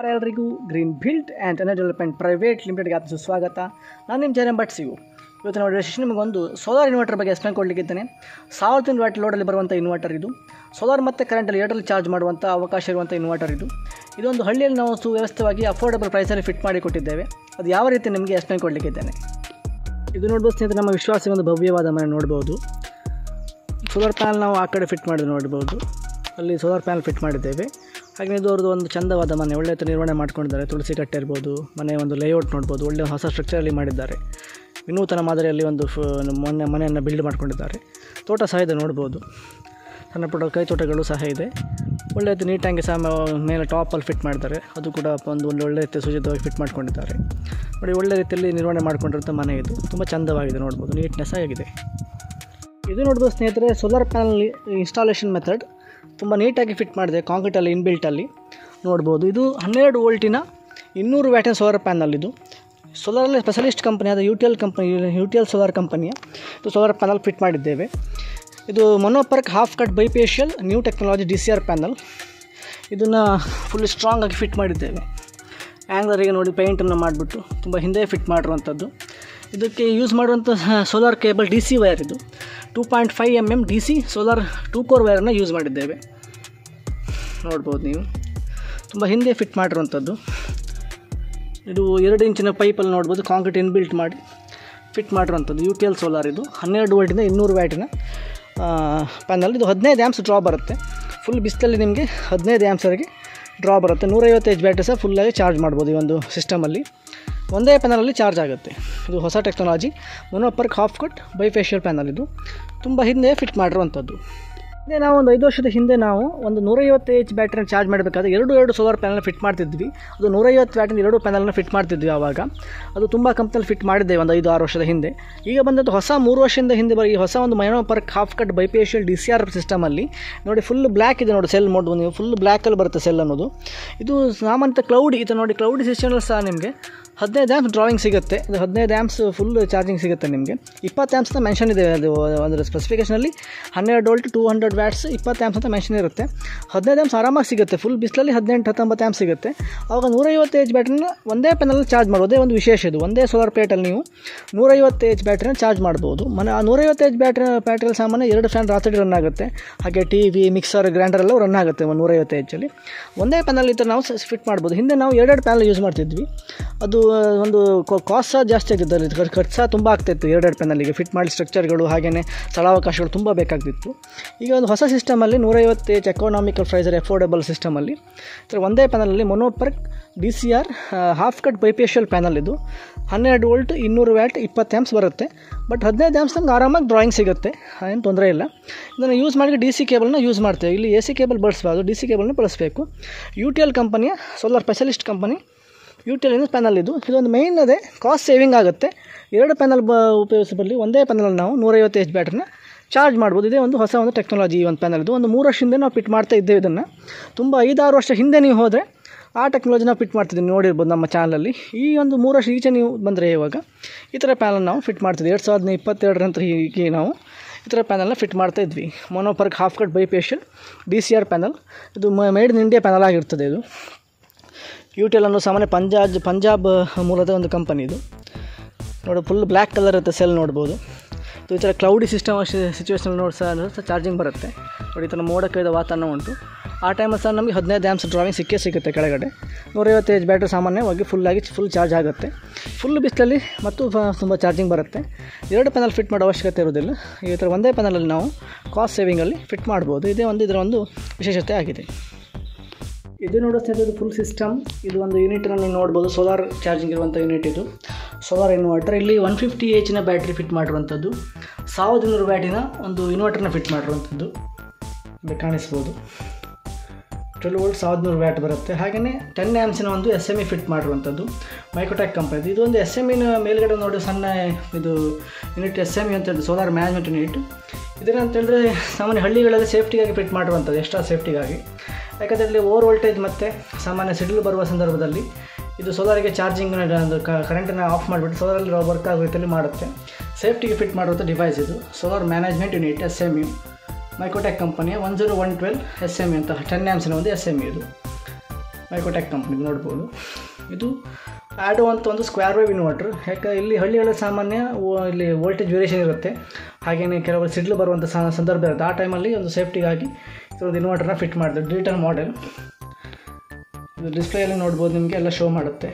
ಎಲ್ಲರಿಗೂ green build and energy development private ಲಿಮಿಟೆಡ್ಗೆ ಆದ ಸ್ವಾಗತ. ನಾನು ನಿಮ್ಮ ಜನ ಭಟ್ಸಿವು. ಇವತ್ತಿನ ಡಿಸ್ಕಷನ್ ನಿಮಗೊಂದು ಸೋಲಾರ್ ಇನ್ವರ್ಟರ್ ಬಗ್ಗೆ ಎಕ್ಸ್ಪ್ಲೇನ್ ಕೊಡಲಿಕ್ಕಿದ್ದೇನೆ. 1000 ವ್ಯಾಟ್ ಲೋಡಲ್ಲಿ ಬರುವಂಥ ಇನ್ವರ್ಟರ್ ಇದು. ಸೋಲಾರ್ ಮತ್ತು ಕರೆಂಟಲ್ಲಿ ಎರಡಲ್ಲಿ ಚಾರ್ಜ್ ಮಾಡುವಂಥ ಅವಕಾಶ ಇರುವಂಥ ಇನ್ವರ್ಟರ್ ಇದು. ಇದೊಂದು ಹಳ್ಳಿಯಲ್ಲಿ ನಾವು ಸುವ್ಯವಸ್ಥಿತವಾಗಿ ಅಫೋರ್ಡಬಲ್ ಪ್ರೈಸಲ್ಲಿ ಫಿಟ್ ಮಾಡಿ ಕೊಟ್ಟಿದ್ದೇವೆ. ಅದು ಯಾವ ರೀತಿ ನಿಮಗೆ ಎಕ್ಸ್ಪ್ಲೇನ್ ಕೊಡಲಿಕ್ಕಿದ್ದೇನೆ. ಇದು ನೋಡ್ಬೋದು ಸ್ನೇಹಿತರೆ, ನಮ್ಮ ವಿಶ್ವಾಸ ಒಂದು ಭವ್ಯವಾದ ಮನೆ ನೋಡ್ಬೋದು. ಸೋಲಾರ್ ಪ್ಯಾನಲ್ ನಾವು ಆ ಕಡೆ ಫಿಟ್ ಮಾಡಿದ್ದು ನೋಡ್ಬೋದು. ಅಲ್ಲಿ ಸೋಲಾರ್ ಪ್ಯಾನಲ್ ಫಿಟ್ ಮಾಡಿದ್ದೇವೆ. ಹಾಗೆ ಇದು ಅವ್ರದ್ದು ಒಂದು ಚಂದವಾದ ಮನೆ, ಒಳ್ಳೆಯ ನಿರ್ವಹಣೆ ಮಾಡ್ಕೊಂಡಿದ್ದಾರೆ. ತುಳಸಿ ಕಟ್ಟೆ ಇರ್ಬೋದು, ಮನೆ ಒಂದು ಲೇಔಟ್ ನೋಡ್ಬೋದು, ಒಳ್ಳೆಯ ಹೊಸ ಸ್ಟ್ರಕ್ಚರಲ್ಲಿ ಮಾಡಿದ್ದಾರೆ. ವಿನೂತನ ಮಾದರಿಯಲ್ಲಿ ಒಂದು ಮನೆಯನ್ನು ಬಿಲ್ಡ್ ಮಾಡ್ಕೊಂಡಿದ್ದಾರೆ. ತೋಟ ಸಹ ಇದೆ ನೋಡ್ಬೋದು, ಸಣ್ಣ ಪುಟ್ಟ ಕೈ ತೋಟಗಳು ಸಹ ಇದೆ. ಒಳ್ಳೆಯ ನೀಟಾಗಿ ಸಹ ಮೇಲೆ ಟಾಪಲ್ಲಿ ಫಿಟ್ ಮಾಡಿದ್ದಾರೆ. ಅದು ಕೂಡ ಒಂದು ಒಳ್ಳೆ ರೀತಿಯ ಸುಜಿತವಾಗಿ ಫಿಟ್ ಮಾಡ್ಕೊಂಡಿದ್ದಾರೆ. ನೋಡಿ, ಒಳ್ಳೆ ರೀತಿಯಲ್ಲಿ ನಿರ್ವಹಣೆ ಮಾಡ್ಕೊಂಡಿರೋಂಥ ಮನೆ ಇದು. ತುಂಬ ಚಂದವಾಗಿದೆ ನೋಡ್ಬೋದು, ನೀಟ್ನೆಸ್ ಆಗಿದೆ. ಇದು ನೋಡ್ಬೋದು ಸ್ನೇಹಿತರೆ, ಸೋಲಾರ್ ಪ್ಯಾನಲ್ ಇನ್ಸ್ಟಾಲೇಷನ್ ಮೆಥಡ್ ತುಂಬ ನೀಟಾಗಿ ಫಿಟ್ ಮಾಡಿದೆ. ಕಾಂಕ್ರೀಟಲ್ಲಿ ಇನ್ಬಿಲ್ಟಲ್ಲಿ ನೋಡ್ಬೋದು. ಇದು 12 ವೋಲ್ಟಿನ 200 ವ್ಯಾಟಿನ ಸೋಲಾರ್ ಪ್ಯಾನಲ್. ಇದು ಸೋಲಾರಲ್ಲಿ ಸ್ಪೆಷಲಿಸ್ಟ್ ಕಂಪನಿಯಾದ ಯುಟಿಎಲ್ ಸೋಲಾರ್ ಕಂಪನಿಯ ಇದು ಸೋಲಾರ್ ಪ್ಯಾನಲ್ ಫಿಟ್ ಮಾಡಿದ್ದೇವೆ. ಇದು mono PERC half cut bifacial new technology DCR panel. ಇದನ್ನು ಫುಲ್ ಸ್ಟ್ರಾಂಗ್ ಆಗಿ ಫಿಟ್ ಮಾಡಿದ್ದೇವೆ. ಆ್ಯಂಗ್ಲರಿಗೆ ನೋಡಿ ಪೇಂಟನ್ನು ಮಾಡಿಬಿಟ್ಟು ತುಂಬ ಹಿಂದೆ ಫಿಟ್ ಮಾಡಿರುವಂಥದ್ದು. ಇದಕ್ಕೆ ಯೂಸ್ ಮಾಡುವಂಥ ಸೋಲಾರ್ ಕೇಬಲ್ DC ವೈರ್. ಇದು 2.5 mm DC ಸೋಲಾರ್ 2 ಕೋರ್ ವೈರನ್ನು ಯೂಸ್ ಮಾಡಿದ್ದೇವೆ. ನೋಡ್ಬೋದು ನೀವು, ತುಂಬ ಹಿಂದೆ ಫಿಟ್ ಮಾಡಿರುವಂಥದ್ದು. ಇದು 2 ಇಂಚಿನ ಪೈಪಲ್ಲಿ ನೋಡ್ಬೋದು, ಕಾಂಕ್ರೀಟ್ ಇನ್ಬಿಲ್ಟ್ ಮಾಡಿ ಫಿಟ್ ಮಾಡಿರುವಂಥದ್ದು. UTL solar. ಇದು 12 ವೋಲ್ಟಿಂದ 200 ವ್ಯಾಟಿನ ಪ್ಯಾನಲ್. ಇದು 15 ಆ್ಯಂಪ್ಸ್ ಡ್ರಾ ಬರುತ್ತೆ. ಫುಲ್ ಬಿಸಿಲಲ್ಲಿ ನಿಮಗೆ 15 ಆ್ಯಂಪ್ಸ್ವರೆಗೆ ಡ್ರಾ ಬರುತ್ತೆ. 150 H ಬ್ಯಾಟ್ರಿ ಸಹ ಫುಲ್ಲಾಗಿ ಚಾರ್ಜ್ ಮಾಡ್ಬೋದು. ಈ ಒಂದು ಸಿಸ್ಟಮಲ್ಲಿ ಒಂದೇ ಪ್ಯಾನಲಲ್ಲಿ ಚಾರ್ಜ್ ಆಗುತ್ತೆ. ಇದು ಹೊಸ ಟೆಕ್ನಾಲಜಿ, ಮೊನೋಪರ್ಕ್ ಹಾಫ್ ಕಟ್ ಬೈಫೇಶಿಯಲ್ ಪ್ಯಾನಲ್. ಇದು ತುಂಬ ಹಿಂದೆ ಫಿಟ್ ಮಾಡಿರುವಂಥದ್ದು. ಇದೇ ನಾವು ಒಂದು 5 ವರ್ಷದ ಹಿಂದೆ ನಾವು ಒಂದು 150 H ಬ್ಯಾಟ್ರಿನ ಚಾರ್ಜ್ ಮಾಡಬೇಕಾದ್ರೆ ಎರಡು ಸೋಲಾರ್ ಪ್ಯಾನಲ್ ಫಿಟ್ ಮಾಡ್ತಿದ್ವಿ. ಅದು 150 ವ್ಯಾಟಿನ 2 ಪ್ಯಾನಲ್ನ ಫಿಟ್ ಮಾಡ್ತಿದ್ವಿ. ಆವಾಗ ಅದು ತುಂಬ ಕಂಪ್ನಿಯಲ್ಲಿ ಫಿಟ್ ಮಾಡಿದ್ದೇವೆ ಒಂದು 5-6 ವರ್ಷದ ಹಿಂದೆ. ಈಗ ಬಂದದ್ದು ಹೊಸ 3 ವರ್ಷದಿಂದ ಹಿಂದೆ ಈ ಹೊಸ ಒಂದು ಮೊನೋಪರ್ಕ್ ಹಾಫ್ ಕಟ್ ಬೈಫೇಶಿಯಲ್ DCR ಸಿಸ್ಟಮಲ್ಲಿ ನೋಡಿ, ಫುಲ್ ಬ್ಲ್ಯಾಕ್ ಇದೆ ನೋಡಿ. ಸೆಲ್ ನೋಡ್ಬೋದು ನೀವು, ಫುಲ್ ಬ್ಲ್ಯಾಕಲ್ಲಿ ಬರುತ್ತೆ ಸೆಲ್ ಅನ್ನೋದು. ಇದು ಸಾಮಾನ್ಯತಃ ಕ್ಲೌಡಿ ಇದು ನೋಡಿ, ಕ್ಲೌಡಿ ಸಿಸ್ಟಮಲ್ಲಿ ಸಹ ನಿಮಗೆ 15 ಆ್ಯಂಪ್ಸ್ ಡ್ರಾಯಿಂಗ್ ಸಿಗುತ್ತೆ. ಅದು 15 ಆ್ಯಂಪ್ಸ್ ಫುಲ್ ಚಾರ್ಜಿಂಗ್ ಸಿಗುತ್ತೆ ನಿಮಗೆ. 20 ಆ್ಯಂಪ್ಸ್ನ ಮೆನ್ಷನ್ ಇದೆ. ಅದು ಅದರ ಸ್ಪೆಸಿಫಿಕೇಷನಲ್ಲಿ 12 ವೋಲ್ಟ್ 200 ವ್ಯಾಟ್ಸ್ 20 ಆ್ಯಂಪ್ಸ್ ಅಂತ ಮೆನ್ಷನ್ ಇರುತ್ತೆ. 15 ಆ್ಯಂಪ್ಸ್ ಆರಾಮಾಗಿ ಸಿಗುತ್ತೆ. ಫುಲ್ ಬಿಸಿಲಲ್ಲಿ 18-19 ಆ್ಯಂಪ್ಸ್ ಸಿಗುತ್ತೆ. ಆವಾಗ 150 H ಬ್ಯಾಟ್ರಿನ ಒಂದೇ ಪ್ಯಾನಲ್ಲಿ ಚಾರ್ಜ್ ಮಾಡೋದೇ ಒಂದು ವಿಶೇಷ. ಇದು ಒಂದೇ ಸೋಲಾರ್ ಪ್ಲೇಟಲ್ಲಿ ನೀವು 150 H ಬ್ಯಾಟ್ರಿನ ಚಾರ್ಜ್ ಮಾಡ್ಬೋದು. ಆ 150 H ಬ್ಯಾಟ್ರಿಯಲ್ಲಿ ಸಾಮಾನ್ಯ 2 ಫ್ಯಾನ್ ರಾತ್ರಿ ರನ್ ಆಗುತ್ತೆ. ಹಾಗೆ TV, ಮಿಕ್ಸರ್, ಗ್ರೈಂಡರ್ ಎಲ್ಲ ರನ್ ಆಗುತ್ತೆ 150 Hಲ್ಲಿ. ಒಂದೇ ಪ್ಯಾನಲ್ ಈ ಥರ ನಾವು ಫಿಟ್ ಮಾಡ್ಬೋದು. ಹಿಂದೆ ನಾವು 2 ಪ್ಯಾನಲ್ ಯೂಸ್ ಮಾಡ್ತಿದ್ವಿ. ಅದು ಒಂದು ಕಾಸ್ಟ್ ಸಹ ಜಾಸ್ತಿ ಆಗಿತ್ತು. ಅಲ್ಲಿ ಖರ್ಚು ಸಹ ತುಂಬ ಆಗ್ತಾಯಿತ್ತು. 2 ಪ್ಯಾನಲಿಗೆ ಫಿಟ್ ಮಾಡಿ ಸ್ಟ್ರಕ್ಚರ್ಗಳು ಹಾಗೆಯೇ ಸ್ಥಳಾವಕಾಶಗಳು ತುಂಬ ಬೇಕಾಗ್ತಿತ್ತು. ಈಗ ಒಂದು ಹೊಸ ಸಿಸ್ಟಮಲ್ಲಿ 150 H ಎಕನಾಮಿಕಲ್ ಪ್ರೈಸರ್ ಅಫೋರ್ಡೆಬಲ್ ಸಿಸ್ಟಮಲ್ಲಿ ಈ ಥರ ಒಂದೇ ಪ್ಯಾನಲಲ್ಲಿ ಮೊನೋಪರ್ಕ್ DCR ಹಾಫ್ ಕಟ್ ಬೈಫೇಶಿಯಲ್ ಪ್ಯಾನಲ್. ಇದು 12 ವೋಲ್ಟ್ 200 ವ್ಯಾಟ್ 20 ಆ್ಯಂಪ್ಸ್ ಬರುತ್ತೆ. ಬಟ್ 15 ಆ್ಯಂಪ್ಸ್ ನಮ್ಗೆ ಆರಾಮಾಗಿ ಡ್ರಾಯಿಂಗ್ ಸಿಗುತ್ತೆ, ಏನು ತೊಂದರೆ ಇಲ್ಲ. ಇದನ್ನು ಯೂಸ್ ಮಾಡಿ DC ಕೇಬಲ್ನ ಯೂಸ್ ಮಾಡ್ತೇವೆ. ಇಲ್ಲಿ AC ಕೇಬಲ್ ಬಳಸಬಾರ್ದು, DC ಕೇಬಲ್ನ ಬಳಸಬೇಕು. UTL ಕಂಪನಿಯ solar specialist company UTL panel. ಇದೊಂದು ಮೇಯ್ನ್ ಅದೇ ಕಾಸ್ಟ್ ಸೇವಿಂಗ್ ಆಗುತ್ತೆ. 2 ಪ್ಯಾನಲ್ ಉಪಯೋಗಿಸೋ ಬದಲು ಒಂದೇ ಪ್ಯಾನಲ್ ನಾವು 150 H ಬ್ಯಾಟ್ರಿನ ಚಾರ್ಜ್ ಮಾಡ್ಬೋದು. ಇದೇ ಒಂದು ಹೊಸ ಒಂದು ಟೆಕ್ನಾಲಜಿ ಈ ಒಂದು ಪ್ಯಾನಲ್. ಇದು ಒಂದು 3 ವರ್ಷ ಹಿಂದೆ ನಾವು ಫಿಟ್ ಮಾಡ್ತಾ ಇದ್ದೇವೆ. ಇದನ್ನು ತುಂಬ 5-6 ವರ್ಷ ಹಿಂದೆ ನೀವು ಹೋದರೆ ಆ ಟೆಕ್ನಾಲಜಿ ನಾವು ಫಿಟ್ ಮಾಡ್ತಿದ್ದೀವಿ, ನೋಡಿರ್ಬೋದು ನಮ್ಮ ಚಾನಲಲ್ಲಿ. ಈ ಒಂದು 3 ವರ್ಷ ಈಚೆ ನೀವು ಬಂದರೆ ಇವಾಗ ಈ ಥರ ಪ್ಯಾನಲ್ ನಾವು ಫಿಟ್ ಮಾಡ್ತಿದ್ವಿ. 2022 ನಂತರ ಹೀಗೆ ನಾವು ಈ ಥರ ಪ್ಯಾನಲ್ನ ಫಿಟ್ ಮಾಡ್ತಾಯಿದ್ವಿ. ಮೊನೋಪರ್ಕ್ ಹಾಫ್ ಕಟ್ ಬೈಫೇಶಿಯಲ್ DCR ಪ್ಯಾನಲ್. ಇದು ಮೇಡ್ ಇನ್ ಇಂಡಿಯಾ ಪ್ಯಾನಲ್ ಆಗಿರ್ತದೆ. ಇದು UTL ಅನ್ನೋ ಸಾಮಾನ್ಯ ಪಂಜಾಬ್ ಮೂಲದ ಒಂದು ಕಂಪನಿ. ಇದು ನೋಡಿ, ಫುಲ್ ಬ್ಲ್ಯಾಕ್ ಕಲರ್ ಇರುತ್ತೆ ಸೆಲ್ ನೋಡ್ಬೋದು. ಇದು ಈ ಥರ ಕ್ಲೌಡಿ ಸಿಚುವೇಷನ್ ನೋಡಿ ಸಹ ಚಾರ್ಜಿಂಗ್ ಬರುತ್ತೆ. ನೋಡಿ, ಈ ಥರ ಮೋಡ ಕೈದ ವಾತಾವರಣ ಉಂಟು. ಆ ಟೈಮಲ್ಲಿ ಸಹ ನಮಗೆ 15 ಆ್ಯಂಪ್ಸ್ ಡ್ರಾಯಿಂಗ್ ಸಿಗುತ್ತೆ ಕೆಳಗಡೆ. 150 H ಬ್ಯಾಟ್ರಿ ಸಾಮಾನ್ಯವಾಗಿ ಫುಲ್ ಚಾರ್ಜ್ ಆಗುತ್ತೆ. ಫುಲ್ ಬಿಸಿಲಲ್ಲಿ ಮತ್ತು ತುಂಬ ಚಾರ್ಜಿಂಗ್ ಬರುತ್ತೆ. 2 ಪ್ಯಾನಲ್ ಫಿಟ್ ಮಾಡೋ ಅವಶ್ಯಕತೆ ಇರೋದಿಲ್ಲ. ಈ ಥರ ಒಂದೇ ಪ್ಯಾನಲಲ್ಲಿ ನಾವು ಕಾಸ್ಟ್ ಸೇವಿಂಗಲ್ಲಿ ಫಿಟ್ ಮಾಡ್ಬೋದು. ಇದರ ಒಂದು ವಿಶೇಷತೆ ಆಗಿದೆ. ಇದು ನೋಡೋದು ಇದು ಫುಲ್ ಸಿಸ್ಟಮ್. ಇದು ಒಂದು ಯೂನಿಟನ್ನು ನೀವು ನೋಡ್ಬೋದು, ಸೋಲಾರ್ ಚಾರ್ಜಿಂಗ್ ಇರುವಂಥ ಯೂನಿಟ್. ಇದು ಸೋಲಾರ್ ಇನ್ವರ್ಟರ್. ಇಲ್ಲಿ 150 Hನ ಬ್ಯಾಟ್ರಿ ಫಿಟ್ ಮಾಡಿರುವಂಥದ್ದು. 1200 ವ್ಯಾಟಿನ ಒಂದು ಇನ್ವರ್ಟರ್ನ ಫಿಟ್ ಮಾಡಿರುವಂಥದ್ದು ಕಾಣಿಸ್ಬೋದು. 12 ವೋಲ್ಟ್ 1200 ವ್ಯಾಟ್ ಬರುತ್ತೆ. ಹಾಗೆಯೇ 10 ಆ್ಯಂಪ್ಸಿನ ಒಂದು SME ಫಿಟ್ ಮಾಡಿರುವಂಥದ್ದು ಮೈಕ್ರೋಟೆಕ್ ಕಂಪನಿದು. ಇದು ಒಂದು SMEನ ಮೇಲ್ಗಡೆ ನೋಡಿ ಸಣ್ಣ ಇದು ಯೂನಿಟ್ SME ಅಂತ ಹೇಳಿದ್ರೆ ಸೋಲಾರ್ ಮ್ಯಾನೇಜ್ಮೆಂಟ್ ಯೂನಿಟ್. ಇದೇನಂತ ಹೇಳಿದ್ರೆ ಸಾಮಾನ್ಯ ಹಳ್ಳಿಗಳಲ್ಲಿ ಸೇಫ್ಟಿಗಾಗಿ ಫಿಟ್ ಮಾಡಿರುವಂಥದ್ದು, ಎಕ್ಸ್ಟ್ರಾ ಸೇಫ್ಟಿಗಾಗಿ. ಯಾಕಂದರೆ ಇಲ್ಲಿ ಓವರ್ ವೋಲ್ಟೇಜ್ ಮತ್ತು ಸಾಮಾನ್ಯ ಸಿಡಿಲು ಬರುವ ಸಂದರ್ಭದಲ್ಲಿ ಇದು ಸೋಲಾರಿಗೆ ಚಾರ್ಜಿಂಗ್ ಕರೆಂಟನ್ನು ಆಫ್ ಮಾಡಿಬಿಟ್ಟು ಸೋಲಾರಲ್ಲಿ ವರ್ಕ್ ಆಗೋ ರೀತಿಯಲ್ಲಿ ಮಾಡುತ್ತೆ. ಸೇಫ್ಟಿಗೆ ಫಿಟ್ ಮಾಡುವಂಥ ಡಿವೈಸ್ ಇದು. ಸೋಲಾರ್ ಮ್ಯಾನೇಜ್ಮೆಂಟ್ ಯೂನಿಟ್ SME ಮೈಕ್ರೋಟೆಕ್ ಕಂಪನಿಯ 10112 SME ಅಂತ 10 ಆ್ಯಂಪ್ಸಿನ ಒಂದು SME ಇದು. ಮೈಕ್ರೋಟೆಕ್ ಕಂಪ್ನಿದು ನೋಡ್ಬೋದು. ಇದು ಆ್ಯಡೋ ಅಂತ ಒಂದು ಸ್ಕ್ವೇರ್ ವೇವ್ ಇನ್ವರ್ಟರ್. ಯಾಕೆ ಇಲ್ಲಿ ಹಳ್ಳಿಗಳ ಸಾಮಾನ್ಯ ಇಲ್ಲಿ ವೋಲ್ಟೇಜ್ ವೇರಿಯೇಷನ್ ಇರುತ್ತೆ, ಹಾಗೆಯೇ ಕೆಲವರು ಸಿಡ್ಲು ಬರುವಂಥ ಸಂದರ್ಭ ಇರುತ್ತೆ. ಆ ಟೈಮಲ್ಲಿ ಒಂದು ಸೇಫ್ಟಿಗಾಗಿ ಇದೊಂದು ಇನ್ವರ್ಟರ್ನ ಫಿಟ್ ಮಾಡಿದೆ. Digital model. ಇದು ಡಿಸ್ಪ್ಲೇಯಲ್ಲಿ ನೋಡ್ಬೋದು, ನಿಮಗೆ ಎಲ್ಲ ಶೋ ಮಾಡುತ್ತೆ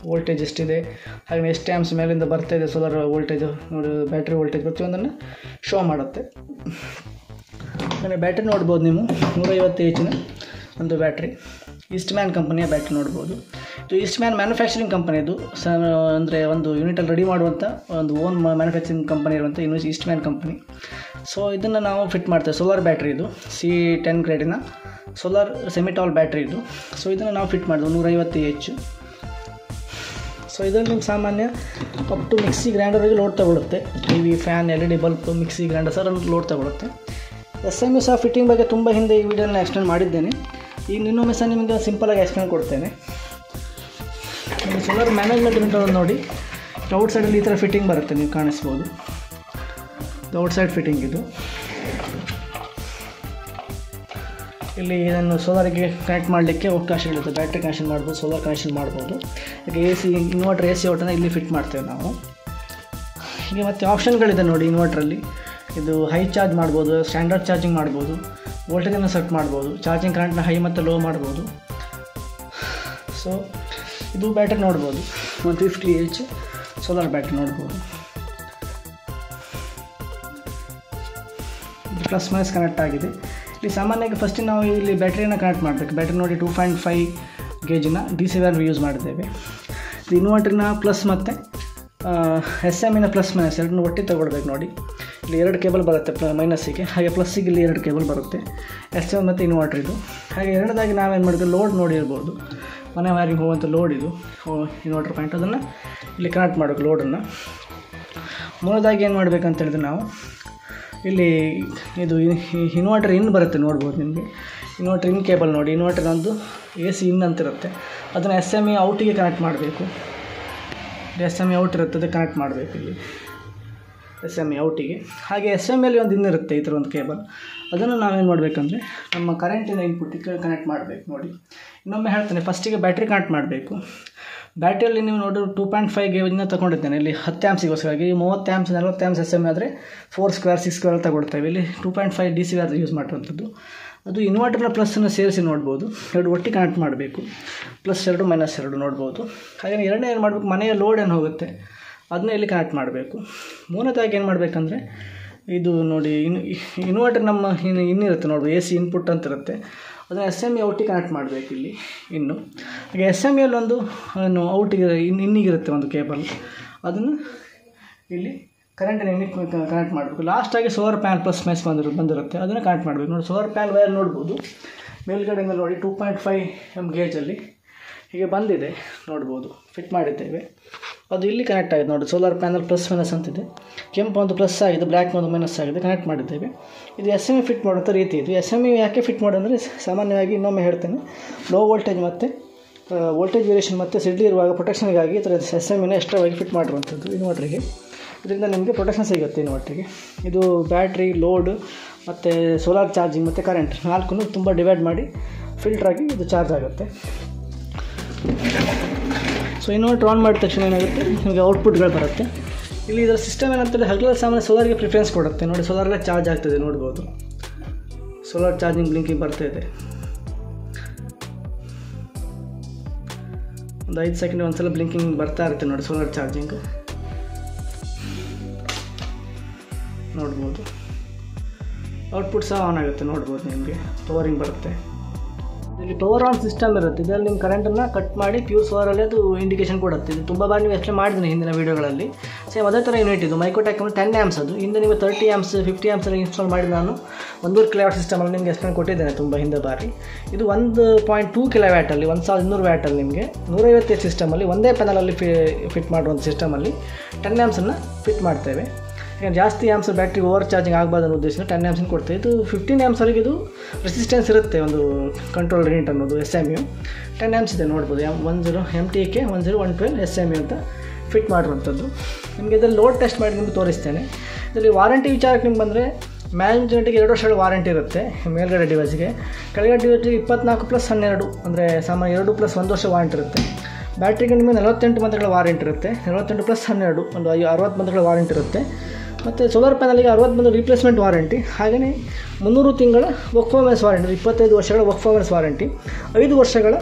ವೋಲ್ಟೇಜ್ ಎಷ್ಟಿದೆ, ಹಾಗೆ ಎಷ್ಟು ಆ್ಯಂಪ್ಸ್ ಮೇಲಿಂದ ಬರ್ತಾಯಿದೆ ಸೋಲಾರ್ ವೋಲ್ಟೇಜು ನೋಡಿ, ಬ್ಯಾಟ್ರಿ ವೋಲ್ಟೇಜ್ ಪ್ರತಿಯೊಂದನ್ನು ಶೋ ಮಾಡುತ್ತೆ. ಆಮೇಲೆ ಬ್ಯಾಟ್ರಿ ನೋಡ್ಬೋದು ನೀವು, 150 Hನ ಒಂದು ಬ್ಯಾಟ್ರಿ. ಈಸ್ಟ್ಮ್ಯಾನ್ ಕಂಪನಿಯ ಬ್ಯಾಟ್ರಿ ನೋಡ್ಬೋದು. ಇದು ಈಸ್ಟ್ಮ್ಯಾನ್ ಮ್ಯಾನುಫ್ಯಾಕ್ಚರಿಂಗ್ ಕಂಪನಿದು, ಅಂದರೆ ಒಂದು ಯೂನಿಟಲ್ಲಿ ರೆಡಿ ಮಾಡುವಂಥ ಒಂದು ಓನ್ ಮ್ಯಾನುಫ್ಯಾಕ್ಚರಿಂಗ್ ಕಂಪನಿ ಇರುವಂಥ ಈಸ್ಟ್ಮ್ಯಾನ್ ಕಂಪನಿ. ಸೊ ಇದನ್ನು ನಾವು ಫಿಟ್ ಮಾಡ್ತೇವೆ. ಸೋಲಾರ್ ಬ್ಯಾಟ್ರಿ ಇದು C10 ಗ್ರೇಡಿನ ಸೋಲಾರ್ ಸೆಮಿಟಾಲ್ ಬ್ಯಾಟ್ರಿ ಇದು. ಸೊ ಇದನ್ನು ನಾವು ಫಿಟ್ ಮಾಡಿದ್ವಿ 150 H. ಸೊ ಇದರಲ್ಲಿ ನಿಮ್ಮ ಸಾಮಾನ್ಯ ಅಪ್ ಟು ಮಿಕ್ಸಿ ಗ್ರೈಂಡರ್ಗೆ ಲೋಡ್ ತಗೊಳುತ್ತೆ. TV, fan, LED bulb, mixie grinder sir load ತಗೊಳುತ್ತೆ. SMU ಸಹ ಫಿಟ್ಟಿಂಗ್ ಬಗ್ಗೆ ತುಂಬ ಹಿಂದೆ ಈ ವಿಡಿಯೋನ ಎಕ್ಸ್ಪ್ಲೇನ್ ಮಾಡಿದ್ದೇನೆ. ಈಗ ಇನ್ನೊಮ್ಮೆ ಸಹ ನಿಮಗೆ ಸಿಂಪಲಾಗಿ ಎಕ್ಸ್ಪ್ಲೇನ್ ಕೊಡ್ತೇನೆ. ನಿಮಗೆ ಸೋಲಾರ್ ಮ್ಯಾನೇಜ್ಮೆಂಟ್ ಯೂನಿಟ್ ನೋಡಿ, ಔಟ್ ಸೈಡಲ್ಲಿ ಈ ಥರ ಫಿಟ್ಟಿಂಗ್ ಬರುತ್ತೆ, ನೀವು ಕಾಣಿಸ್ಬೋದು. ಇದು ಔಟ್ ಸೈಡ್ ಫಿಟ್ಟಿಂಗ್ ಇದು. ಇಲ್ಲಿ ಇದನ್ನು ಸೋಲಾರಿಗೆ ಕನೆಕ್ಟ್ ಮಾಡಲಿಕ್ಕೆ ಅವಕಾಶಗಳಿರುತ್ತೆ. ಬ್ಯಾಟ್ರಿ ಕನೆಕ್ಷನ್ ಮಾಡ್ಬೋದು, ಸೋಲಾರ್ ಕನೆಕ್ಷನ್ ಮಾಡ್ಬೋದು. ಈಗ AC ಇನ್ವರ್ಟರ್ AC ಔಟನ್ನು ಇಲ್ಲಿ ಫಿಟ್ ಮಾಡ್ತೇವೆ ನಾವು. ಹೀಗೆ ಮತ್ತು ಆಪ್ಷನ್ಗಳಿದೆ ನೋಡಿ ಇನ್ವರ್ಟ್ರಲ್ಲಿ. ಇದು ಹೈ ಚಾರ್ಜ್ ಮಾಡ್ಬೋದು, ಸ್ಟ್ಯಾಂಡರ್ಡ್ ಚಾರ್ಜಿಂಗ್ ಮಾಡ್ಬೋದು, ವೋಲ್ಟೇಜನ್ನು ಸೆಟ್ ಮಾಡ್ಬೋದು, ಚಾರ್ಜಿಂಗ್ ಕರೆಂಟ್ನ ಹೈ ಮತ್ತು ಲೋ ಮಾಡ್ಬೋದು. ಸೊ ಇದು ಬ್ಯಾಟ್ರಿ ನೋಡ್ಬೋದು, 150 H ಸೋಲಾರ್ ಬ್ಯಾಟ್ರಿ ನೋಡ್ಬೋದು. ಇದು ಪ್ಲಸ್ ಮೈನಸ್ ಕನೆಕ್ಟ್ ಆಗಿದೆ. ಇಲ್ಲಿ ಸಾಮಾನ್ಯವಾಗಿ ಫಸ್ಟ್ ನಾವು ಇಲ್ಲಿ ಬ್ಯಾಟ್ರಿಯನ್ನು ಕನೆಕ್ಟ್ ಮಾಡಬೇಕು. ಬ್ಯಾಟ್ರಿ ನೋಡಿ 2.5 ಗೇಜಿನ DC ವ್ಯಾಲ್ಯೂ ಯೂಸ್ ಮಾಡಿದ್ದೇವೆ. ಇದು ಇನ್ವರ್ಟರ್ನ ಪ್ಲಸ್ ಮತ್ತು SMನ ಪ್ಲಸ್ ಮೈನಸ್ ಎರಡನ್ನೂ ಒಟ್ಟಿಗೆ ತಗೊಳ್ಬೇಕು ನೋಡಿ. ಇಲ್ಲಿ 2 ಕೇಬಲ್ ಬರುತ್ತೆ ಮೈನಸ್ಸಿಗೆ, ಹಾಗೆ ಪ್ಲಸ್ಸಿಗೆ ಇಲ್ಲಿ 2 ಕೇಬಲ್ ಬರುತ್ತೆ, SM ಮತ್ತು ಇನ್ವರ್ಟರ್ ಇದು. ಹಾಗೆ ಎರಡದಾಗಿ ನಾವೇನು ಮಾಡಿದ್ವಿ, ಲೋಡ್ ನೋಡಿರ್ಬೋದು, ಮನೆ ವೈರಿಂಗ್ ಹೋಗುವಂಥ ಲೋಡ್ ಇದು ಇನ್ವರ್ಟರ್ ಪಾಯಿಂಟ್, ಅದನ್ನು ಇಲ್ಲಿ ಕನೆಕ್ಟ್ ಮಾಡಬೇಕು ಲೋಡನ್ನು. ಮೂರದಾಗಿ ಏನು ಮಾಡಬೇಕಂತ ಹೇಳಿದ್ರೆ ನಾವು ಇಲ್ಲಿ ಇದು ಇನ್ವರ್ಟರ್ ಇನ್ ಬರುತ್ತೆ ನೋಡ್ಬೋದು ನಿಮಗೆ. ಇನ್ವರ್ಟರ್ ಇನ್ ಕೇಬಲ್ ನೋಡಿ, ಇನ್ವರ್ಟರ್ ಒಂದು AC ಇನ್ ಅಂತಿರುತ್ತೆ, ಅದನ್ನು SME ಔಟಿಗೆ ಕನೆಕ್ಟ್ ಮಾಡಬೇಕು. SME ಔಟ್ ಇರುತ್ತೆ, ಅದಕ್ಕೆ ಕನೆಕ್ಟ್ ಮಾಡಬೇಕು ಇಲ್ಲಿ SME ಔಟಿಗೆ. ಹಾಗೆ SMEಯಲ್ಲಿ ಒಂದು ಇನ್ನಿರುತ್ತೆ ಈ ಥರ ಒಂದು ಕೇಬಲ್, ಅದನ್ನು ನಾವೇನು ಮಾಡಬೇಕಂದ್ರೆ ನಮ್ಮ ಕರೆಂಟಿನ ಇನ್ಪುಟ್ಟಿಗೆ ಕನೆಕ್ಟ್ ಮಾಡಬೇಕು ನೋಡಿ. ಇನ್ನೊಮ್ಮೆ ಹೇಳ್ತೇನೆ, ಫಸ್ಟಿಗೆ ಬ್ಯಾಟ್ರಿ ಕನೆಕ್ಟ್ ಮಾಡಬೇಕು. ಬ್ಯಾಟ್ರಿಯಲ್ಲಿ ನೀವು ನೋಡಿ 2.5 ಗೇಜಿನ ತೊಗೊಂಡಿದ್ದೇನೆ. ಇಲ್ಲಿ 10 ಆ್ಯಂಪ್ಸಿಗೋಸ್ಕರವಾಗಿ 30 ಆ್ಯಂಪ್ಸ್ 40 ಆ್ಯಂಪ್ಸ್ SME ಆದರೆ 4 ಸ್ಕ್ವೇರ್ 6 ಸ್ಕ್ವೇರ್ ತಗೊಳ್ತೇವೆ. ಇಲ್ಲಿ 2.5 DC ವ್ಯಾಲ್ಯೂ ಯೂಸ್ ಮಾಡುವಂಥದ್ದು. ಅದು ಇನ್ವರ್ಟರ್ನ ಪ್ಲಸ್ಸನ್ನು ಸೇರಿಸಿ ನೋಡ್ಬೋದು, ಎರಡು ಒಟ್ಟಿಗೆ ಕನೆಕ್ಟ್ ಮಾಡಬೇಕು, +2 -2 ನೋಡ್ಬೋದು. ಹಾಗೆ ಎರಡನೇ ಏನು ಮಾಡಬೇಕು, ಮನೆಯ ಲೋಡ್ ಏನು ಹೋಗುತ್ತೆ ಅದನ್ನ ಇಲ್ಲಿ ಕನೆಕ್ಟ್ ಮಾಡಬೇಕು. ಮೂರನೇದಾಗಿ ಏನು ಮಾಡಬೇಕಂದ್ರೆ ಇದು ನೋಡಿ, ಇನ್ವರ್ಟರ್ ನಮ್ಮ ಇನ್ನಿರುತ್ತೆ ನೋಡ್ಬೋದು, AC ಇನ್ಪುಟ್ ಅಂತ ಇರುತ್ತೆ, ಅದನ್ನು SME ಔಟಿಗೆ ಕನೆಕ್ಟ್ ಮಾಡಬೇಕು ಇಲ್ಲಿ ಇನ್ನು. ಹಾಗೆ SMEಯಲ್ಲಿ ಒಂದು ಔಟಿಗೆ ಇನ್ನಿಗಿರುತ್ತೆ ಒಂದು ಕೇಬಲ್, ಅದನ್ನು ಇಲ್ಲಿ ಕರೆಂಟಿನ ಇನ್ನಿಗೆ ಕನೆಕ್ಟ್ ಮಾಡಬೇಕು. ಲಾಸ್ಟಾಗಿ ಸೋಲಾರ್ ಪ್ಯಾನ್ ಪ್ಲಸ್ ಮೈನಸ್ ಬಂದಿರುತ್ತೆ, ಅದನ್ನು ಕನೆಕ್ಟ್ ಮಾಡಬೇಕು ನೋಡಿ. ಸೋಲಾರ್ ಪ್ಯಾನ್ ವೈರ್ ನೋಡ್ಬೋದು, ಮೇಲ್ಗಡೆಯಿಂದ ನೋಡಿ 2.5 mm ಗೇಜಲ್ಲಿ ಹೀಗೆ ಬಂದಿದೆ ನೋಡ್ಬೋದು, ಫಿಟ್ ಮಾಡಿದ್ದೇವೆ. ಅದು ಇಲ್ಲಿ ಕನೆಕ್ಟ್ ಆಗಿದೆ ನೋಡಿ, ಸೋಲಾರ್ ಪ್ಯಾನಲ್ ಪ್ಲಸ್ ಮೈನಸ್ ಅಂತಿದೆ, ಕೆಂಪು ಒಂದು ಪ್ಲಸ್ ಆಗಿದೆ, ಬ್ಲ್ಯಾಕ್ ಒಂದು ಮೈನಸ್ ಆಗಿದೆ, ಕನೆಕ್ಟ್ ಮಾಡಿದ್ದೇವೆ. ಇದು SME ಫಿಟ್ ಮಾಡುವಂಥ ರೀತಿ ಇದು. SME ಯಾಕೆ ಫಿಟ್ ಮಾಡೋದಂದರೆ, ಸಾಮಾನ್ಯವಾಗಿ ಇನ್ನೊಮ್ಮೆ ಹೇಳ್ತೇನೆ, ಲೋ ವೋಲ್ಟೇಜ್ ಮತ್ತು ವೋಲ್ಟೇಜ್ ವೇರಿಯೇಷನ್ ಮತ್ತು ಸಿಡ್ಲಿ ಇರುವಾಗ ಪ್ರೊಟೆಕ್ಷನ್ಗಾಗಿ ಈ ಥರ SMEನ ಎಕ್ಸ್ಟ್ರಾವಾಗಿ ಫಿಟ್ ಮಾಡಿರುವಂಥದ್ದು ಇನ್ವರ್ಟ್ರಿಗೆ. ಇದರಿಂದ ನಿಮಗೆ ಪ್ರೊಟೆಕ್ಷನ್ ಸಿಗುತ್ತೆ ಇನ್ವರ್ಟ್ರಿಗೆ. ಇದು ಬ್ಯಾಟ್ರಿ, ಲೋಡ್ ಮತ್ತು ಸೋಲಾರ್ ಚಾರ್ಜಿಂಗ್ ಮತ್ತು ಕರೆಂಟ್ 4 ತುಂಬ ಡಿವೈಡ್ ಮಾಡಿ ಫಿಲ್ಟ್ರಾಗಿ ಇದು ಚಾರ್ಜ್ ಆಗುತ್ತೆ. ಸೊ ಇನ್ವರ್ಟರ್ ಆನ್ ಮಾಡಿದ ತಕ್ಷಣ ಏನಾಗುತ್ತೆ, ನಿಮಗೆ ಔಟ್ಪುಟ್ಗಳು ಬರುತ್ತೆ. ಇಲ್ಲಿ ಇದರ ಸಿಸ್ಟಮ್ ಏನಂತಂದರೆ ಹಗಲ ಸಾಮಾನ್ಯ ಸೋಲಾರಿಗೆ ಪ್ರಿಫರೆನ್ಸ್ ಕೊಡುತ್ತೆ ನೋಡಿ. ಸೋಲಾರಲ್ಲೇ ಚಾರ್ಜ್ ಆಗ್ತದೆ ನೋಡ್ಬೋದು, ಸೋಲಾರ್ ಚಾರ್ಜಿಂಗ್ ಬ್ಲಿಂಕಿಂಗ್ ಬರ್ತಾಯಿದೆ. ಒಂದು 5 ಸೆಕೆಂಡ್ ಒಂದ್ಸಲ ಬ್ಲಿಂಕಿಂಗ್ ಬರ್ತಾ ಇರುತ್ತೆ ನೋಡಿ, ಸೋಲಾರ್ ಚಾರ್ಜಿಂಗ್ ನೋಡ್ಬೋದು. ಔಟ್ಪುಟ್ ಸಹ ಆನ್ ಆಗುತ್ತೆ ನೋಡ್ಬೋದು, ನಿಮಗೆ ಪವರಿಂಗ್ ಬರುತ್ತೆ. ಇಲ್ಲಿ ಪವರ್ ಆನ್ ಸಿಸ್ಟಮ್ ಇರುತ್ತೆ, ಇದರಲ್ಲಿ ನಿಮ್ಮ ಕರೆಂಟನ್ನು ಕಟ್ ಮಾಡಿ ಪ್ಯೂರ್ ಸೋಲಾರಲ್ಲಿ ಅದು ಇಂಡಿಕೇಶನ್ ಕೊಡುತ್ತೆ. ಇದು ತುಂಬ ಬಾರಿ ನೀವು ಎಕ್ಸ್ಪ್ಲೇನ್ ಮಾಡಿದ್ದೀನಿ ಹಿಂದಿನ ವೀಡಿಯೋಗಳಲ್ಲಿ. ಸೇಮ್ ಅದೇ ಥರ ಯೂನಿಟ್ ಇದು, ಮೈಕ್ರೋಟೆಕ್ 10 ಆ್ಯಂಪ್ಸ್ ಅದು. ಹಿಂದೆ ನೀವು 30 ಆ್ಯಂಪ್ಸ್ 50 ಆ್ಯಂಪ್ಸಲ್ಲಿ ಇನ್ಸ್ಟಾಲ್ ಮಾಡಿ ನಾನು 1.5 ಕಿಲೋವ್ಯಾಟ್ ಸಿಸ್ಟಮಲ್ಲಿ ನಿಮಗೆ ಎಕ್ಸ್ಪ್ಲೇನ್ ಕೊಟ್ಟಿದ್ದೇನೆ ತುಂಬ ಹಿಂದೆ ಬಾರಿ. ಇದು 1.2 ಕಿಲೋವ್ಯಾಟಲ್ಲಿ 1200 ವ್ಯಾಟಲ್ಲಿ ನಿಮಗೆ 150 ಸಿಸ್ಟಮಲ್ಲಿ ಒಂದೇ ಪ್ಯಾನಲಲ್ಲಿ ಫಿಟ್ ಮಾಡುವಂಥ ಸಿಸ್ಟಮಲ್ಲಿ 10 ಆ್ಯಂಪ್ಸನ್ನು ಫಿಟ್ ಮಾಡ್ತೇವೆ. ಈಗ ಜಾಸ್ತಿ ಆ್ಯಂಪ್ಸ್ ಬ್ಯಾಟ್ರಿ ಓವರ್ ಚಾರ್ಜಿಂಗ್ ಆಗಬಾರ್ದು ಅನ್ನೋ ಉದ್ದೇಶದಿಂದ 10 ಆ್ಯಂಪ್ಸನ್ನು ಕೊಡ್ತೇವೆ. ಇದು 15 ಆ್ಯಂಪ್ಸ್ವರೆಗೆ ಇದು ರೆಸಿಸ್ಟೆನ್ಸ್ ಇರುತ್ತೆ, ಒಂದು ಕಂಟ್ರೋಲ್ ಯೂನಿಟ್ ಅನ್ನೋದು SMU. 10 ಆ್ಯಂಪ್ಸ್ ಇದೆ ನೋಡ್ಬೋದು, 10 MTK 10112 SMU ಅಂತ ಫಿಟ್ ಮಾಡಿರುವಂಥದ್ದು. ನಿಮಗೆ ಇದರಲ್ಲಿ ಲೋಡ್ ಟೆಸ್ಟ್ ಮಾಡಿ ನಿಮಗೆ ತೋರಿಸ್ತೇನೆ. ಇದರಲ್ಲಿ ವಾರಂಟಿ ವಿಚಾರಕ್ಕೆ ನಿಮ್ಗೆ ಬಂದರೆ ಮ್ಯಾನೇಜ್ಮೆಂಟಿಗೆ 2 ವರ್ಷಗಳ ವಾರಂಟಿ ಇರುತ್ತೆ ಮೇಲ್ಗಡೆ ಡಿವೈಸ್ಗೆ. ಕೆಳಗಡೆ ಡಿವೈಸ್ಗೆ 24+12 ಅಂದರೆ ಸಾಮಾನ್ಯ 2+1 ವರ್ಷ ವಾರಂಟಿ ಇರುತ್ತೆ. ಬ್ಯಾಟ್ರಿಗೆ ನಿಮಗೆ 48 ಮಂತ್ಗಳ ವಾರಂಟಿ ಇರುತ್ತೆ. 48+12 ಒಂದು 60 ಮಂತ್ಗಳ ವಾರಂಟಿ ಇರುತ್ತೆ. ಮತ್ತು ಸೋಲಾರ್ ಪ್ಯಾನಲ್ಗೆ 60 ಮಂತ್ ರಿಪ್ಲೇಸ್ಮೆಂಟ್ ವಾರಂಟಿ, ಹಾಗೆಯೇ 300 ತಿಂಗಳ ವರ್ಕ್ ಪರ್ಫಾರ್ಮೆನ್ಸ್ ವಾರಂಟಿ, 25 ವರ್ಷಗಳ ವರ್ಕ್ ಪರ್ಫಾರ್ಮೆನ್ಸ್ ವಾರಂಟಿ, 5 ವರ್ಷಗಳ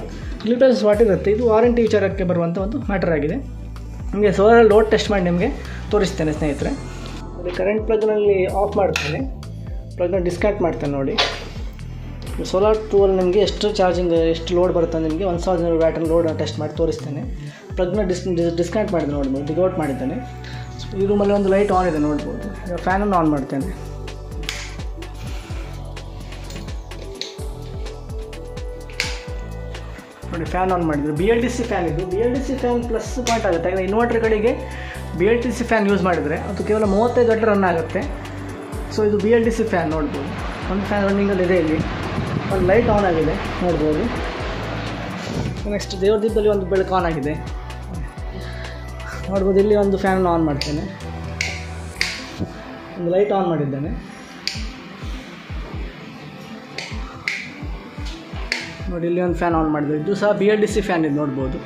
ಲಿಮಿಟೆಡ್ ವಾರಂಟಿ ಇರುತ್ತೆ. ಇದು ವಾರಂಟಿ ವಿಚಾರಕ್ಕೆ ಬರುವಂಥ ಒಂದು ಮ್ಯಾಟರ್ ಆಗಿದೆ. ನಿಮಗೆ ಸೋಲಾರ್ ಲೋಡ್ ಟೆಸ್ಟ್ ಮಾಡಿ ನಿಮಗೆ ತೋರಿಸ್ತೇನೆ ಸ್ನೇಹಿತರೆ. ಕರೆಂಟ್ ಪ್ಲಗ್ನಲ್ಲಿ ಆಫ್ ಮಾಡ್ತೇನೆ, ಪ್ಲಗ್ನ ಡಿಸ್ಕನೆಕ್ಟ್ ಮಾಡ್ತೇನೆ ನೋಡಿ. ಸೋಲಾರ್ ಟೂವಲ್ಲಿ ನಿಮಗೆ ಎಷ್ಟು ಚಾರ್ಜಿಂಗ್ ಎಷ್ಟು ಲೋಡ್ ಬರುತ್ತೆ ನಿಮಗೆ 1000 ವ್ಯಾಟನ್ನು ಲೋಡ್ ಟೆಸ್ಟ್ ಮಾಡಿ ತೋರಿಸ್ತೇನೆ. ಪ್ಲಗ್ನ ಡಿಸ್ಕನೆಕ್ಟ್ ಮಾಡಿದೆ ನೋಡ್ಬೋದು, ಡಿಗೌಟ್ ಮಾಡಿದ್ದೇನೆ. ಈ ರೂಮಲ್ಲಿ ಒಂದು ಲೈಟ್ ಆನ್ ಇದೆ ನೋಡ್ಬೋದು. ಈಗ ಫ್ಯಾನನ್ನು ಆನ್ ಮಾಡ್ತೇನೆ. ನೋಡಿ ಫ್ಯಾನ್ ಆನ್ ಮಾಡಿದ್ರು. BLDC ಫ್ಯಾನ್ ಇದು. BLDC ಫ್ಯಾನ್ ಪ್ಲಸ್ ಪಾಯಿಂಟ್ ಆಗುತ್ತೆ. ಯಾಕಂದರೆ ಇನ್ವರ್ಟರ್ ಕಡೆಗೆ BLDC ಫ್ಯಾನ್ ಯೂಸ್ ಮಾಡಿದರೆ ಅದು ಕೇವಲ 35 ಗಂಟೆ ರನ್ ಆಗುತ್ತೆ. ಸೊ ಇದು BLDC ಫ್ಯಾನ್ ನೋಡ್ಬೋದು. ಒಂದು ಫ್ಯಾನ್ ರನ್ನಿಂಗಲ್ಲಿ ಇದೆ. ಇಲ್ಲಿ ಒಂದು ಲೈಟ್ ಆನ್ ಆಗಿದೆ ನೋಡ್ಬೋದು. ನೆಕ್ಸ್ಟ್ ದೇವ್ರ ದೀಪದಲ್ಲಿ ಒಂದು ಬೆಳಕು ಆನ್ ಆಗಿದೆ ನೋಡ್ಬೋದು. ಇಲ್ಲಿ ಒಂದು ಫ್ಯಾನನ್ನು ಆನ್ ಮಾಡ್ತೇನೆ, ಒಂದು ಲೈಟ್ ಆನ್ ಮಾಡಿದ್ದೇನೆ. ನೋಡಿ ಇಲ್ಲಿ ಒಂದು ಫ್ಯಾನ್ ಆನ್ ಮಾಡಿದೆ. ಇದು ಸಹ BLDC ಫ್ಯಾನ್ ಇದು ನೋಡ್ಬೋದು.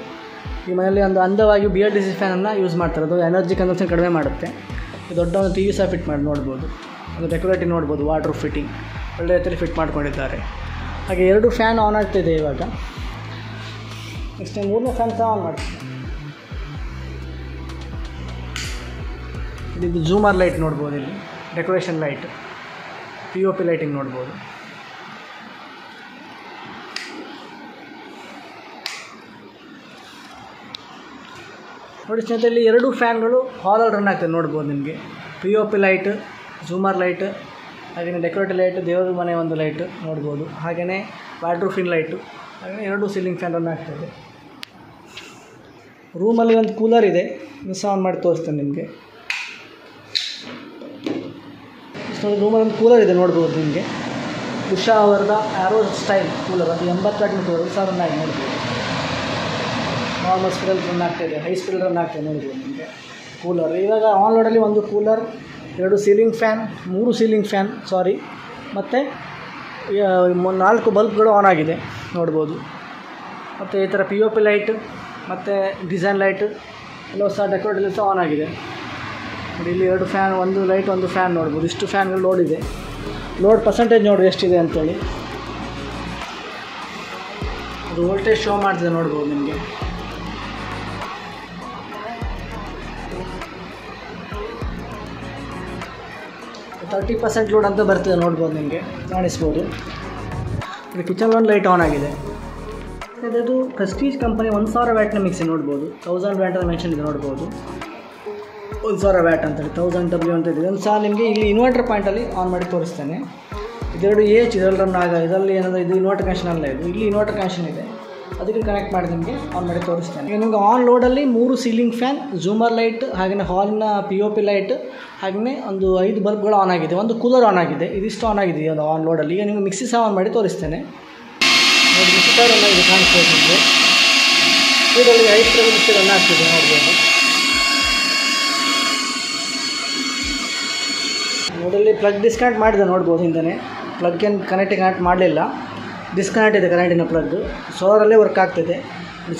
ಈ ಮನೆಯಲ್ಲಿ ಒಂದು ಅಂದವಾಗಿ BLDC ಫ್ಯಾನನ್ನು ಯೂಸ್ ಮಾಡ್ತಾರೆ. ಅದು ಎನರ್ಜಿ ಕನ್ಸಂಪ್ಷನ್ ಕಡಿಮೆ ಮಾಡುತ್ತೆ. ದೊಡ್ಡ ಒಂದು TV ಸಹ ಫಿಟ್ ಮಾಡಿ ನೋಡ್ಬೋದು. ಅದು ಡೆಕೋರೇಟಿವ್ ನೋಡ್ಬೋದು, ವಾಟರ್ ಫಿಟ್ಟಿಂಗ್ ಒಳ್ಳೆ ರೀತಿಯಲ್ಲಿ ಫಿಟ್ ಮಾಡ್ಕೊಂಡಿದ್ದಾರೆ. ಹಾಗೆ 2 ಫ್ಯಾನ್ ಆನ್ ಆಗ್ತಿದೆ ಇವಾಗ. ನೆಕ್ಸ್ಟ್ 3ನೇ ಫ್ಯಾನ್ ಸಹ ಆನ್ ಮಾಡ್ತೀನಿ. ಇದು ಜೂಮರ್ ಲೈಟ್ ನೋಡ್ಬೋದು. ಇಲ್ಲಿ ಡೆಕೋರೇಷನ್ ಲೈಟ್, POP ಲೈಟಿಂಗ್ ನೋಡ್ಬೋದು. ನೋಡಿ ಸ್ನೇಹಿತರೆ, ಇಲ್ಲಿ 2 ಫ್ಯಾನ್ಗಳು ಹಾಲಲ್ಲಿ ರನ್ ಆಗ್ತದೆ ನೋಡ್ಬೋದು. ನಿಮಗೆ POP ಲೈಟ್, ಜೂಮರ್ ಲೈಟ್, ಹಾಗೆಯೇ ಡೆಕೋರೇಟಿವ್ ಲೈಟ್, ದೇವರ ಮನೆ ಒಂದು ಲೈಟ್ ನೋಡ್ಬೋದು. ಹಾಗೆಯೇ ವಾಟರ್ ಫಿನ್ ಲೈಟು, ಹಾಗೆಯೇ 2 ಸೀಲಿಂಗ್ ಫ್ಯಾನ್ ರನ್ ಆಗ್ತಾಯಿದೆ. ರೂಮಲ್ಲಿ ಒಂದು ಕೂಲರ್ ಇದೆ, ಮಿಸ್ ಆನ್ ಮಾಡಿ ತೋರಿಸ್ತೇನೆ ನಿಮಗೆ. ರೂಮಲ್ಲಿ ಒಂದು ಕೂಲರ್ ಇದೆ ನೋಡ್ಬೋದು ನಿಮಗೆ. ಉಷಾ ಅವರದ ಆರೋ ಸ್ಟೈಲ್ ಕೂಲರ್, ಅದು 80 ವ್ಯಾಟ್ ಕೂಲರ್ ಸಹ ರನ್ ಆಗಿ ನೋಡ್ಬೋದು. ನಾರ್ಮಲ್ ಸ್ಪೀಡಲ್ಲಿ ರನ್ ಆಗ್ತಾಯಿದೆ, ಹೈ ಸ್ಪೀಡಲ್ಲಿ ರನ್ ಆಗ್ತಾಯಿದೆ ನೋಡ್ಬೋದು ನಿಮಗೆ ಕೂಲರ್. ಇವಾಗ ಆನ್ ಲೋಡಲ್ಲಿ ಒಂದು cooler, 2 ceiling fan, 3 ceiling fan ಮತ್ತು 4 ಬಲ್ಬ್ಗಳು ಆನ್ ಆಗಿದೆ ನೋಡ್ಬೋದು. ಮತ್ತು ಈ ಥರ POP ಲೈಟ್ ಮತ್ತು ಡಿಸೈನ್ ಲೈಟ್ ಎಲ್ಲವೂ ಸಹ ಡೆಕೋರೇಟಿವ್ ಸಹ ಆನ್ ಆಗಿದೆ. ನೋಡಿ ಇಲ್ಲಿ 2 ಫ್ಯಾನ್, ಒಂದು ಲೈಟ್, ಒಂದು ಫ್ಯಾನ್ ನೋಡ್ಬೋದು. ಇಷ್ಟು ಫ್ಯಾನ್ಗಳು ಲೋಡ್ ಇದೆ. ಲೋಡ್ ಪರ್ಸೆಂಟೇಜ್ ನೋಡಿ ಎಷ್ಟಿದೆ ಅಂತೇಳಿ. ಅದು ವೋಲ್ಟೇಜ್ ಶೋ ಮಾಡ್ತಿದೆ ನೋಡ್ಬೋದು ನಿಮಗೆ. ತರ್ಟಿ 30% ಲೋಡ್ ಅಂತ ಬರ್ತಿದೆ ನೋಡ್ಬೋದು, ನಿಮಗೆ ಕಾಣಿಸ್ಬೋದು. ಇದು ಕಿಚನ್ ಒಂದು ಲೈಟ್ ಆನ್ ಆಗಿದೆ. ಇದು ಪ್ರೆಸ್ಟೀಜ್ ಕಂಪನಿ 1000 ವ್ಯಾಟ್ನ ಮಿಕ್ಸಿ ನೋಡ್ಬೋದು. 1000 ವ್ಯಾಟ್ ಅಂತ ಮೆನ್ಷನ್ ಇದೆ ನೋಡ್ಬೋದು. 1000 ವ್ಯಾಟ್ ಅಂತೇಳಿ 1000W ಅಂತ ಇದೆ. ಇದನ್ನು ಸಹ ನಿಮಗೆ ಇಲ್ಲಿ ಇನ್ವರ್ಟರ್ ಪಾಯಿಂಟಲ್ಲಿ ಆನ್ ಮಾಡಿ ತೋರಿಸ್ತೇನೆ. ಇದೆರಡು ಇದರಲ್ಲಿ ರನ್ ಇದರಲ್ಲಿ ಏನಂದರೆ ಇದು ಇನ್ವರ್ಟರ್ ಕನೆಕ್ಷನ್ ಅಲ್ಲ, ಇಲ್ಲಿ ಇನ್ವರ್ಟರ್ ಕನೆಕ್ಷನ್ ಇದೆ, ಅದಕ್ಕೆ ಕನೆಕ್ಟ್ ಮಾಡಿ ನಿಮಗೆ ಆನ್ ಮಾಡಿ ತೋರಿಸ್ತೇನೆ. ಈಗ ನಿಮಗೆ ಆನ್ ಲೋಡಲ್ಲಿ 3 ಸೀಲಿಂಗ್ ಫ್ಯಾನ್, ಜೂಮರ್ ಲೈಟ್, ಹಾಗೆಯೇ ಹಾಲಿನ POP ಲೈಟ್, ಹಾಗೆಯೇ ಒಂದು 5 ಬಲ್ಬ್ಗಳು ಆನ್ ಆಗಿದೆ, ಒಂದು ಕೂಲರ್ ಆನ್ ಆಗಿದೆ. ಇದಿಷ್ಟು ಆನ್ ಆಗಿದೆ ಅದು ಆನ್ ಲೋಡಲ್ಲಿ. ಈಗ ನಿಮಗೆ ಮಿಕ್ಸಿ ಸಹ ಆನ್ ಮಾಡಿ ತೋರಿಸ್ತೇನೆ. ನೋಡಿ ಮಿಕ್ಸಿ ಸಹ ರನ್ ಆಗಿದೆ, ಕಾಣಿಸ್ತಾ ಇದೆ ನಿಮಗೆ. ಇದರಲ್ಲಿ 5 ಮಿಕ್ಸಿ ರನ್ ಆಗ್ತಿದೆ ನೋಡ್ಬೋದು. ನೋಡಲ್ಲಿ ಪ್ಲಗ್ ಡಿಸ್ಕನೆಕ್ಟ್ ಮಾಡಿದೆ ನೋಡ್ಬೋದು. ಹಿಂದೆ ಪ್ಲಗ್ ಏನು ಕನೆಕ್ಟ್ ಮಾಡಲಿಲ್ಲ, ಡಿಸ್ಕನೆಕ್ಟ್ ಇದೆ ಕರೆಂಟಿನ ಪ್ಲಗ್. ಸೋಲಾರಲ್ಲೇ ವರ್ಕ್ ಆಗ್ತಿದೆ.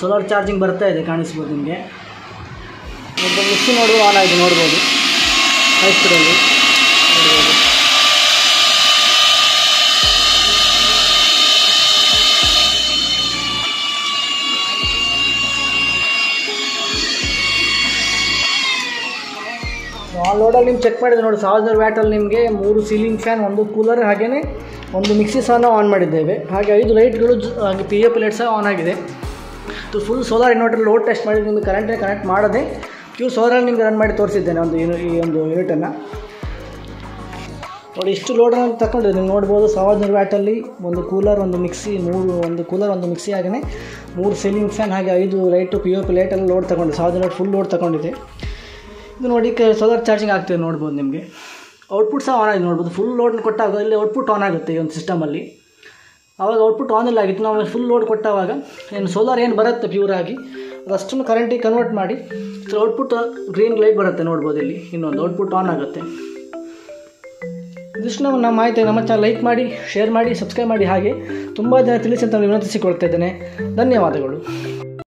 ಸೋಲಾರ್ ಚಾರ್ಜಿಂಗ್ ಬರ್ತಾ ಇದೆ, ಕಾಣಿಸ್ಬೋದು ನಿಮಗೆ. ಮಿಕ್ಸಿ ನೋಡುವ ಆನ್ ಆಗಿದೆ ನೋಡ್ಬೋದು, ಹೈ ಸ್ಪೀಡಲ್ಲಿ ನೋಡ್ಬೋದು. ಆನ್ ಲೋಡಲ್ಲಿ ನೀವು ಚೆಕ್ ಮಾಡಿದೆ ನೋಡಿ, 1000 ವ್ಯಾಟಲ್ಲಿ ನಿಮಗೆ 3 ಸೀಲಿಂಗ್ ಫ್ಯಾನ್, ಒಂದು ಕೂಲರ್, ಹಾಗೆಯೇ ಒಂದು ಮಿಕ್ಸಿ ಸಹ ನಾವು ಆನ್ ಮಾಡಿದ್ದೇವೆ. ಹಾಗೆ 5 ಲೈಟ್ಗಳು, ಹಾಗೆ POP ಲೈಟ್ ಸಹ ಆನ್ ಆಗಿದೆ. ಇದು full solar inverter load test ಮಾಡಿ ನಿಮಗೆ ಕರೆಂಟೇ ಕನೆಕ್ಟ್ ಮಾಡದೆ ಪ್ಯೂರ್ ಸೋಲಾರಲ್ಲಿ ನಿಮಗೆ ರನ್ ಮಾಡಿ ತೋರಿಸಿದ್ದೇನೆ ಈ ಒಂದು ಯೂನಿಟನ್ನು. ನೋಡಿ ಇಷ್ಟು ಲೋಡನ್ನು ತಗೊಂಡಿದೆ ನೀವು ನೋಡ್ಬೋದು. 1000 ವ್ಯಾಟಲ್ಲಿ ಒಂದು ಕೂಲರ್, ಒಂದು ಮಿಕ್ಸಿ, ಒಂದು ಕೂಲರ್, ಒಂದು ಮಿಕ್ಸಿ, ಹಾಗೆಯೇ 3 ಸೀಲಿಂಗ್ ಫ್ಯಾನ್, ಹಾಗೆ 5 ಲೈಟು POP ಲೈಟೆಲ್ಲ ಲೋಡ್ ತಗೊಂಡಿದೆ. 1000 ವ್ಯಾಟ್ ಫುಲ್ ಲೋಡ್ ತಗೊಂಡಿದೆ. ಇದು ನೋಡಿ ಸೋಲಾರ್ ಚಾರ್ಜಿಂಗ್ ಆಗ್ತಿದೆ ನೋಡ್ಬೋದು. ನಿಮಗೆ ಔಟ್ಪುಟ್ ಸಹ ಆನ್ ಆಗಿದೆ ನೋಡ್ಬೋದು. ಫುಲ್ ಲೋಡ್ನ ಕೊಟ್ಟಾಗ ಇಲ್ಲಿ ಔಟ್ಪುಟ್ ಆನ್ ಆಗುತ್ತೆ ಈ ಒಂದು ಸಿಸ್ಟಮಲ್ಲಿ. ಆವಾಗ ಔಟ್ಪುಟ್ ಆನ್ ಇಲ್ಲ ಆಗಿತ್ತು. ನಾವು ಫುಲ್ ಲೋಡ್ ಕೊಟ್ಟಾಗ ಏನು ಸೋಲಾರ್ ಏನು ಬರುತ್ತೆ ಪ್ಯೂರ್ ಆಗಿ ಅದಷ್ಟನ್ನು ಕರೆಂಟಿಗೆ ಕನ್ವರ್ಟ್ ಮಾಡಿ ಔಟ್ಪುಟ್ ಗ್ರೀನ್ ಲೈಟ್ ಬರುತ್ತೆ ನೋಡ್ಬೋದು. ಇಲ್ಲಿ ಇನ್ನೊಂದು ಔಟ್ಪುಟ್ ಆನ್ ಆಗುತ್ತೆ. ಇದಿಷ್ಟು ನಮ್ಮ ಮಾಹಿತಿ. ನಮ್ಮ ಚಾನಲ್ ಲೈಕ್ ಮಾಡಿ, ಶೇರ್ ಮಾಡಿ, ಸಬ್ಸ್ಕ್ರೈಬ್ ಮಾಡಿ, ಹಾಗೆ ತುಂಬ ಜನ ತಿಳಿಸಿ ಅಂತ ವಿನಂತಿಸಿಕೊಳ್ತಾ ಇದ್ದೇನೆ. ಧನ್ಯವಾದಗಳು.